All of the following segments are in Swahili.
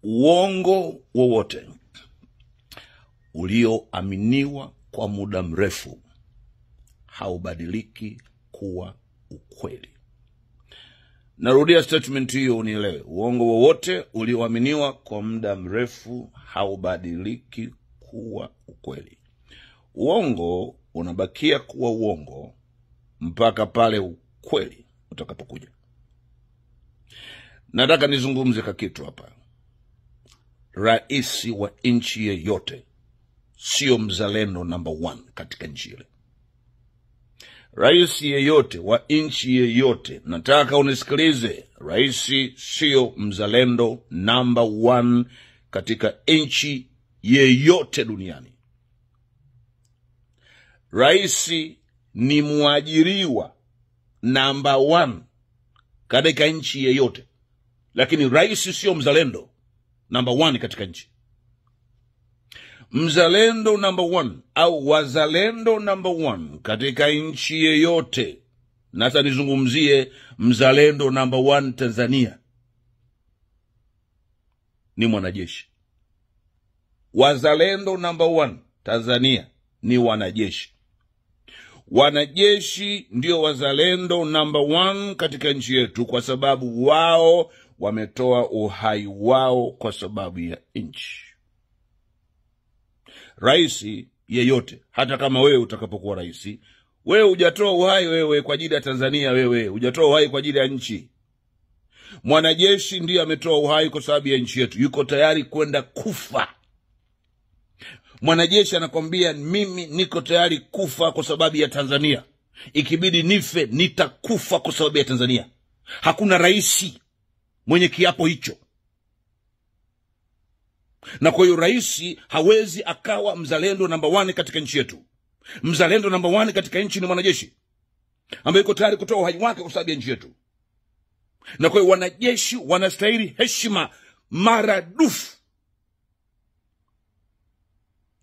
Uongo wowote ulioaminiwa kwa muda mrefu haubadiliki kuwa ukweli. Narudia statement hiyo unielewe. Uongo wowote ulioaminiwa kwa muda mrefu haubadiliki kuwa ukweli. Uongo unabakia kuwa uongo mpaka pale ukweli utakapokuja. Nataka nizungumze kitu hapa. Rais wa nchi yeyote sio mzalendo number 1 katika nchi ile. Rais yeyote wa nchi yeyote, nataka unisikilize, rais sio mzalendo number 1 katika nchi yeyote duniani. Rais ni muajiriwa number 1 katika nchi yeyote, lakini rais sio mzalendo number 1 katika nchi. Mzalendo number 1 au wazalendo number 1 katika nchi yeyote, na sasa nizungumzie mzalendo number 1 Tanzania, ni mwanajeshi. Wazalendo number 1 Tanzania ni wanajeshi. Wanajeshi ndio wazalendo number 1 katika nchi yetu, kwa sababu wao wametoa uhai wao kwa sababu ya nchi. Raisi yeyote, hata kama wewe utakapokuwa raisi, wewe hujatoa uhai wewe kwa ajili ya Tanzania, wewe hujatoa uhai kwa ajili ya nchi. Mwanajeshi ndiye ametoa uhai kwa sababu ya nchi yetu, yuko tayari kwenda kufa. Mwanajeshi anakwambia mimi niko tayari kufa kwa sababu ya Tanzania. Ikibidi nife nitakufa kwa sababu ya Tanzania. Hakuna raisi mwenye kiapo hicho. Na kwa hiyo raisi hawezi akawa mzalendo number 1 katika nchi yetu. Mzalendo number 1 katika nchi ni mwanajeshi ambaye yuko tayari kutoa uhai wake kwa sababu ya nchi yetu. Na kwa hiyo wanajeshi wanastahili heshima maradufu.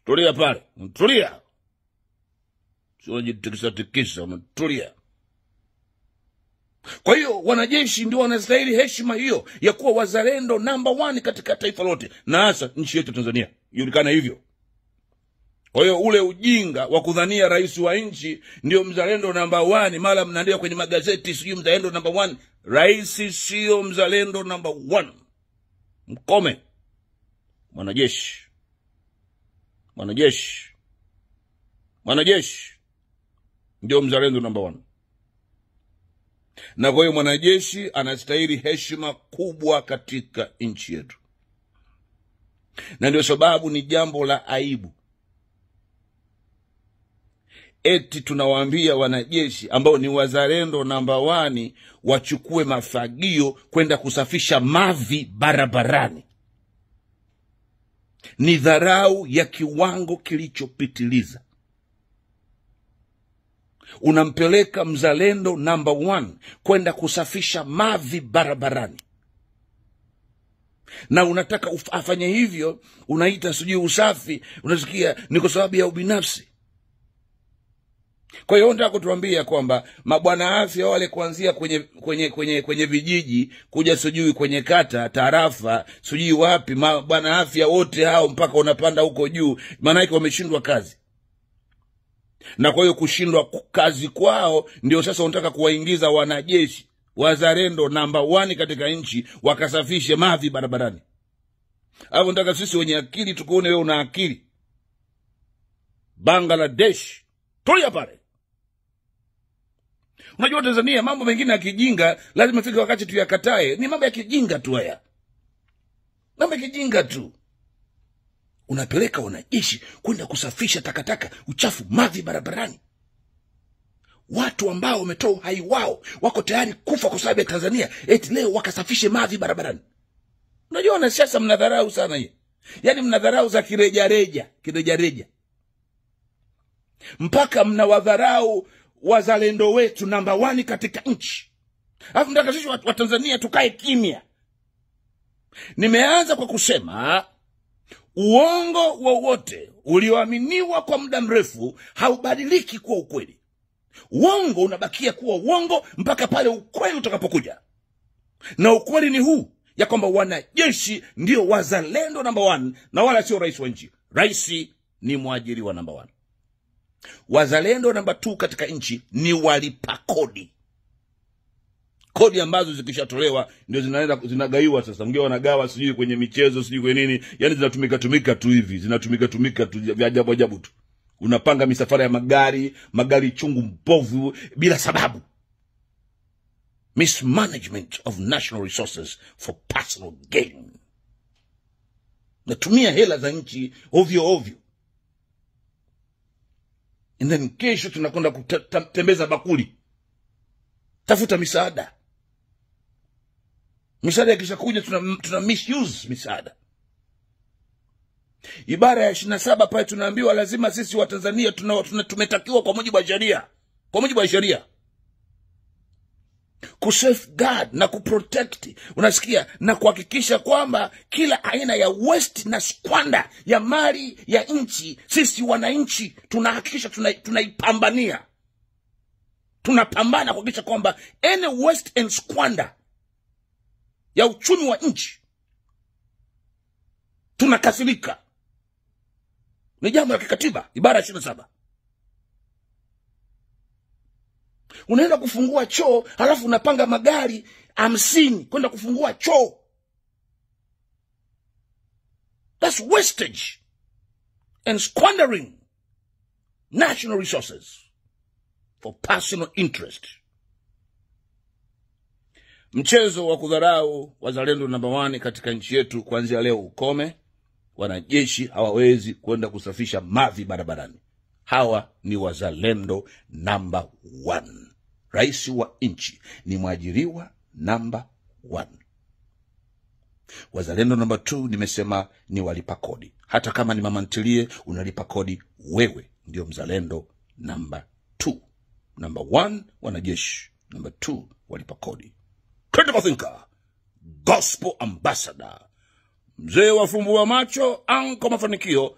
Tulia pale, tulia. Sio jitikisa, tulia. Kwa hiyo wanajeshi ndio wanastahili heshima hiyo ya kuwa wazalendo number 1 katika taifa lote, na hasa nchi yetu Tanzania ijulikana hivyo. Kwa hiyo ule ujinga wa kudhania rais wa nchi ndio mzalendo number 1, mara mnaandika kwenye magazeti sio mzalendo number 1, rais sio mzalendo number 1. Mkome. Mwanajeshi ndio mzalendo number 1. Na kwa hiyo mwanajeshi anastahili heshima kubwa katika nchi yetu. Na ndio sababu ni jambo la aibu eti tunawaambia wanajeshi ambao ni wazalendo number 1 wachukue mafagio kwenda kusafisha mavi barabarani. Ni dharau ya kiwango kilichopitiliza. Unampeleka mzalendo number 1 kwenda kusafisha mavi barabarani, na unataka afanye hivyo, unaita sijui usafi, unasikia ni kwa sababu ya ubinafsi. Kwa hiyo nataka kutuambia kwamba mabwana afya wale kuanzia kwenye vijiji kuja sijui kwenye kata, tarafa, sijui wapi, mabwana afya wote hao mpaka unapanda huko juu, maana yake wameshindwa kazi. Na kwa hiyo kushindwa kazi kwao ndio sasa unataka kuwaingiza wanajeshi wazalendo number 1 katika nchi wakasafishe mavi barabarani. Hapo nataka sisi wenye akili tukuone wewe una akili. Bangladesh, tulia pale. Unajua Tanzania mambo mengine ya kijinga lazima fike wakati tuyakatae. Ni mambo ya kijinga tu haya. Mambo ya kijinga tu. Unapeleka wanajeshi kwenda kusafisha takataka, uchafu, mavi barabarani. Watu ambao wametoa uhai wao wako tayari kufa kwa sababu ya Tanzania, eti leo wakasafishe mavi barabarani. Unajua wanasiasa mnadharau sana hii. Yaani mnadharau za kireja. Mpaka mnawadharau wazalendo wetu number 1 katika nchi. Alafu mtaka sisi wa Tanzania tukae kimya. Nimeanza kwa kusema uongo wowote ulioaminiwa kwa muda mrefu haubadiliki kuwa ukweli. Uongo unabakia kuwa uongo mpaka pale ukweli utakapokuja. Na ukweli ni huu, ya kwamba wanajeshi ndio wazalendo number 1 na wala sio rais wa nchi. Rais ni mwajiriwa number 1. Wazalendo number 2 katika nchi ni walipa kodi. Kodi ambazo zikishatolewa ndio zinagaiwa sasa. Mngeo wanagawa sijui kwenye michezo sijui kwenye nini, yani zinatumika tu hivi, zinatumika tu vya ajabu tu. Unapanga misafara ya magari chungu mbovu bila sababu. Mismanagement of national resources for personal gain. Natumia hela za nchi ovyo. And then kesho tunakwenda kutembeza bakuli. Tafuta misaada. Misaada yakisha kuja tuna misuse misaada. Ibara ya 27 pale tunaambiwa lazima sisi wa Tanzania tumetakiwa kwa mujibu wa sheria. Kwa mujibu wa sheria. Kusafeguard na kuprotect, unasikia, na kuhakikisha kwamba kila aina ya waste na squander ya mali ya nchi, sisi wananchi tunahakikisha tunaipambania. Tunapambana kuhakikisha kwamba any waste and squander ya uchumi wa nchi tunakasirika. Ni jambo la kikatiba, ibara 27. Unaenda kufungua choo, halafu unapanga magari 50 kwenda kufungua choo. That's wastage and squandering national resources for personal interest. Mchezo wa kudharau wazalendo number 1 katika nchi yetu kuanzia leo ukome. Wanajeshi hawawezi kwenda kusafisha mavi barabarani. Hawa ni wazalendo number 1. Rais wa nchi ni mwajiriwa number 1. Wazalendo number 2 nimesema ni walipa kodi. Hata kama ni mama ntilie unalipa kodi, wewe ndio mzalendo number 2. Number 1 wanajeshi, number 2 walipa kodi. Critical thinker, gospel ambassador, mzee wa fumbua macho, anko mafanikio,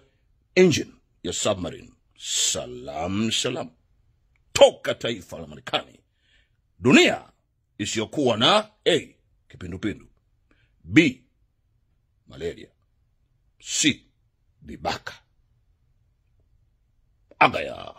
engine ya submarine. Salam. Toka taifa la Marekani. Dunia isiyokuwa na A, kipindupindu, B, malaria, C, vibaka. Agaya.